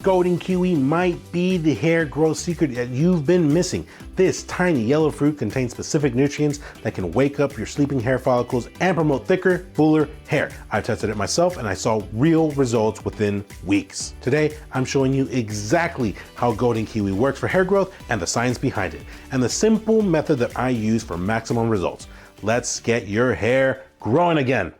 Golden Kiwi might be the hair growth secret that you've been missing. This tiny yellow fruit contains specific nutrients that can wake up your sleeping hair follicles and promote thicker, fuller hair. I tested it myself and I saw real results within weeks. Today, I'm showing you exactly how Golden Kiwi works for hair growth and the science behind it, and the simple method that I use for maximum results. Let's get your hair growing again.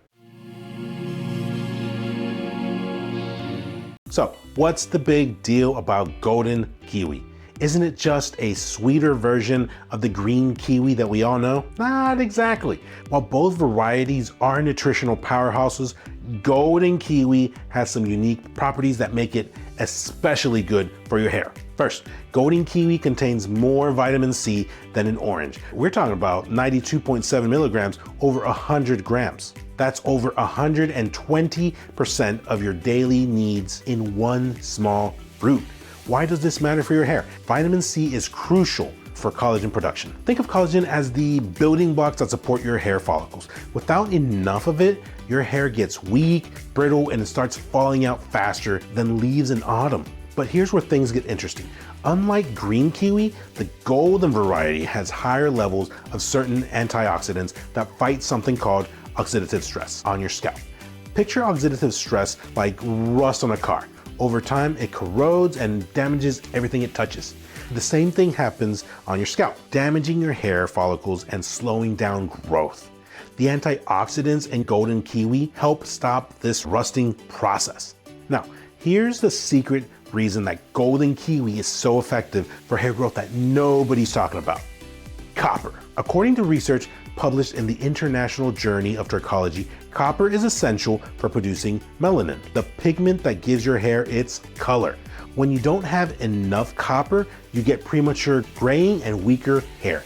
So, what's the big deal about Golden Kiwi? Isn't it just a sweeter version of the green kiwi that we all know? Not exactly. While both varieties are nutritional powerhouses, Golden Kiwi has some unique properties that make it especially good for your hair. First, Golden Kiwi contains more vitamin C than an orange. We're talking about 92.7 milligrams over 100 grams. That's over 120% of your daily needs in one small fruit. Why does this matter for your hair? Vitamin C is crucial for collagen production. Think of collagen as the building blocks that support your hair follicles. Without enough of it, your hair gets weak, brittle, and it starts falling out faster than leaves in autumn. But here's where things get interesting. Unlike green kiwi, the golden variety has higher levels of certain antioxidants that fight something called oxidative stress on your scalp. Picture oxidative stress like rust on a car. Over time, it corrodes and damages everything it touches. The same thing happens on your scalp, damaging your hair follicles and slowing down growth. The antioxidants in Golden Kiwi help stop this rusting process. Now, here's the secret reason that Golden Kiwi is so effective for hair growth that nobody's talking about. Copper. According to research published in the International Journey of Trichology, copper is essential for producing melanin, the pigment that gives your hair its color. When you don't have enough copper, you get premature graying and weaker hair.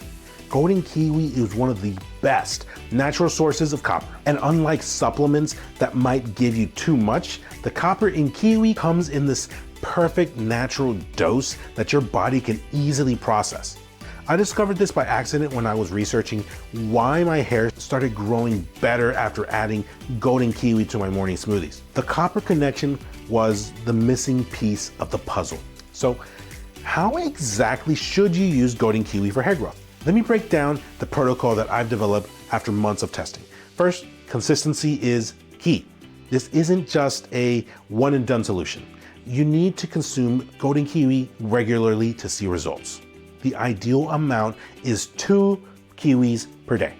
Golden Kiwi is one of the best natural sources of copper. And unlike supplements that might give you too much, the copper in kiwi comes in this perfect natural dose that your body can easily process. I discovered this by accident when I was researching why my hair started growing better after adding Golden Kiwi to my morning smoothies. The copper connection was the missing piece of the puzzle. So how exactly should you use Golden Kiwi for hair growth? Let me break down the protocol that I've developed after months of testing. First, consistency is key. This isn't just a one and done solution. You need to consume Golden Kiwi regularly to see results. The ideal amount is 2 kiwis per day,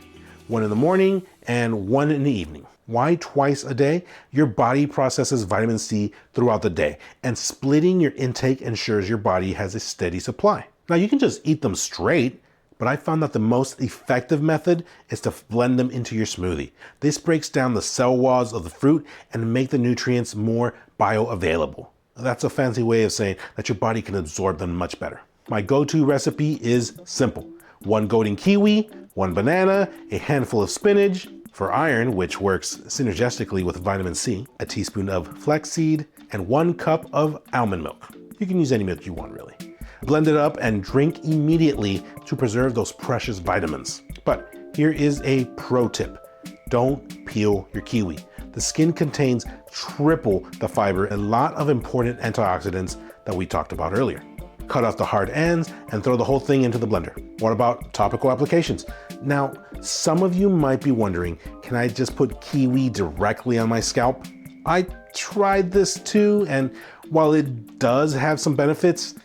1 in the morning and 1 in the evening. Why twice a day? Your body processes vitamin C throughout the day, and splitting your intake ensures your body has a steady supply. Now you can just eat them straight, but I found that the most effective method is to blend them into your smoothie. This breaks down the cell walls of the fruit and make the nutrients more bioavailable. That's a fancy way of saying that your body can absorb them much better. My go-to recipe is simple. 1 Golden Kiwi, 1 banana, a handful of spinach, for iron, which works synergistically with vitamin C, a teaspoon of flaxseed, and 1 cup of almond milk. You can use any milk you want, really. Blend it up and drink immediately to preserve those precious vitamins. But here is a pro tip. Don't peel your kiwi. The skin contains triple the fiber, a lot of important antioxidants that we talked about earlier. Cut off the hard ends and throw the whole thing into the blender. What about topical applications? Now, some of you might be wondering, can I just put kiwi directly on my scalp? I tried this too, and while it does have some benefits,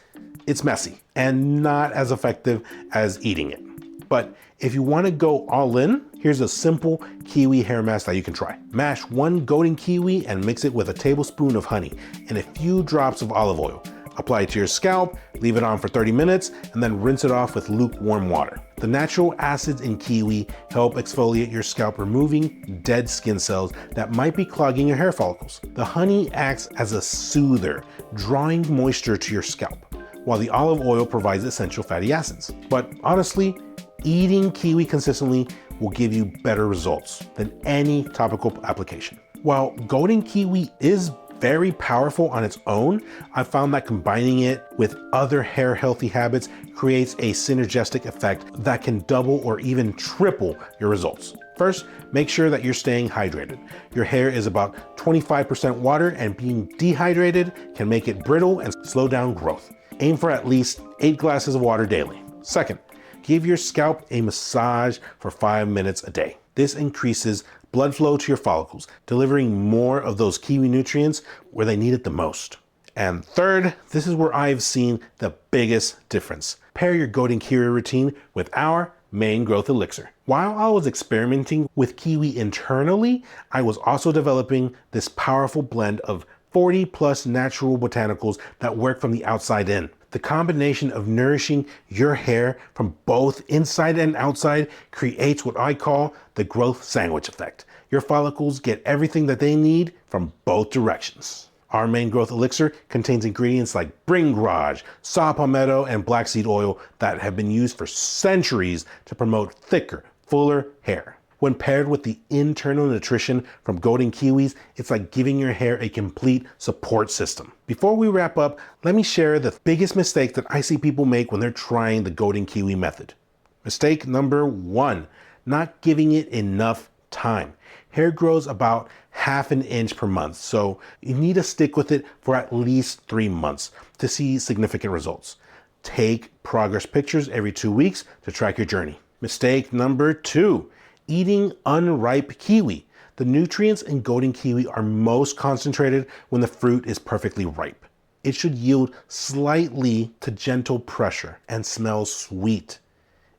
it's messy and not as effective as eating it. But if you want to go all in, here's a simple kiwi hair mask that you can try. Mash 1 Golden Kiwi and mix it with a tablespoon of honey and a few drops of olive oil. Apply it to your scalp, leave it on for 30 minutes, and then rinse it off with lukewarm water. The natural acids in kiwi help exfoliate your scalp, removing dead skin cells that might be clogging your hair follicles. The honey acts as a soother, drawing moisture to your scalp, while the olive oil provides essential fatty acids. But honestly, eating kiwi consistently will give you better results than any topical application. While Golden Kiwi is very powerful on its own, I found that combining it with other hair healthy habits creates a synergistic effect that can double or even triple your results. First, make sure that you're staying hydrated. Your hair is about 25% water, and being dehydrated can make it brittle and slow down growth. Aim for at least 8 glasses of water daily. Second, give your scalp a massage for 5 minutes a day. This increases blood flow to your follicles, delivering more of those kiwi nutrients where they need it the most. And third, this is where I've seen the biggest difference. Pair your Golden Kiwi routine with our Mane Growth Elixir. While I was experimenting with kiwi internally, I was also developing this powerful blend of 40 plus natural botanicals that work from the outside in. The combination of nourishing your hair from both inside and outside creates what I call the growth sandwich effect. Your follicles get everything that they need from both directions. Our Mane Growth Elixir contains ingredients like bring garage, saw palmetto, and black seed oil that have been used for centuries to promote thicker, fuller hair. When paired with the internal nutrition from Golden Kiwis, it's like giving your hair a complete support system. Before we wrap up, let me share the biggest mistake that I see people make when they're trying the Golden Kiwi method. Mistake number 1, not giving it enough time. Hair grows about half an inch per month, so you need to stick with it for at least 3 months to see significant results. Take progress pictures every 2 weeks to track your journey. Mistake number 2, eating unripe kiwi. The nutrients in Golden Kiwi are most concentrated when the fruit is perfectly ripe. It should yield slightly to gentle pressure and smell sweet.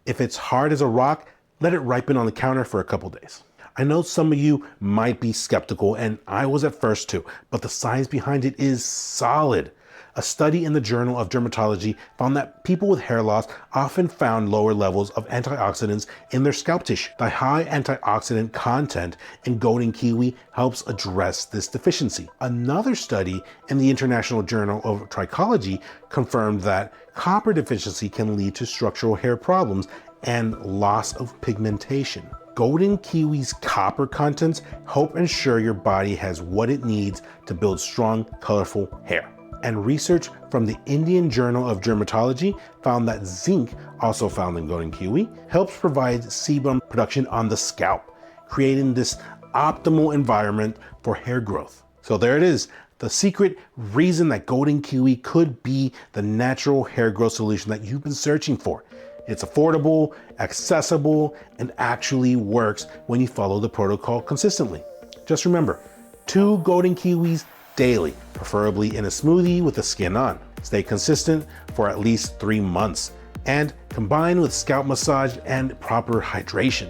If it's hard as a rock, let it ripen on the counter for a couple days. I know some of you might be skeptical, and I was at first too, but the science behind it is solid. A study in the Journal of Dermatology found that people with hair loss often found lower levels of antioxidants in their scalp tissue. The high antioxidant content in Golden Kiwi helps address this deficiency. Another study in the International Journal of Trichology confirmed that copper deficiency can lead to structural hair problems and loss of pigmentation. Golden Kiwi's copper contents help ensure your body has what it needs to build strong, colorful hair. And research from the Indian Journal of Dermatology found that zinc, also found in Golden Kiwi, helps provide sebum production on the scalp, creating this optimal environment for hair growth. So there it is, the secret reason that Golden Kiwi could be the natural hair growth solution that you've been searching for. It's affordable, accessible, and actually works when you follow the protocol consistently. Just remember, 2 Golden Kiwis daily, preferably in a smoothie with the skin on. Stay consistent for at least 3 months, and combine with scalp massage and proper hydration.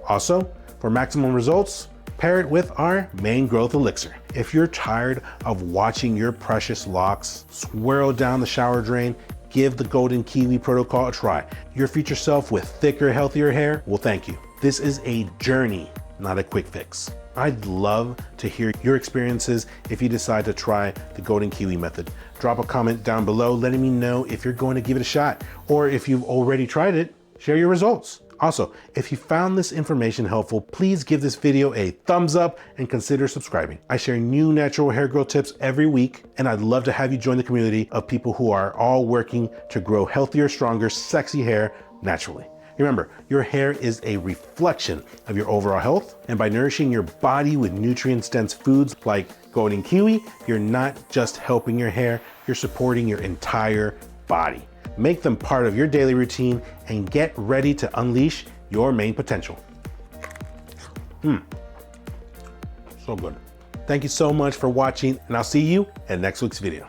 Also, for maximum results, pair it with our Mane Growth Elixir. If you're tired of watching your precious locks swirl down the shower drain, give the Golden Kiwi protocol a try. Your future self with thicker, healthier hair will thank you. This is a journey, not a quick fix. I'd love to hear your experiences if you decide to try the Golden Kiwi method. Drop a comment down below letting me know if you're going to give it a shot, or if you've already tried it, share your results. Also, if you found this information helpful, please give this video a thumbs up and consider subscribing. I share new natural hair growth tips every week, and I'd love to have you join the community of people who are all working to grow healthier, stronger, sexy hair naturally. Remember, your hair is a reflection of your overall health, and by nourishing your body with nutrient-dense foods like Golden Kiwi, you're not just helping your hair, you're supporting your entire body. Make them part of your daily routine and get ready to unleash your main potential. So good. Thank you so much for watching, and I'll see you in next week's video.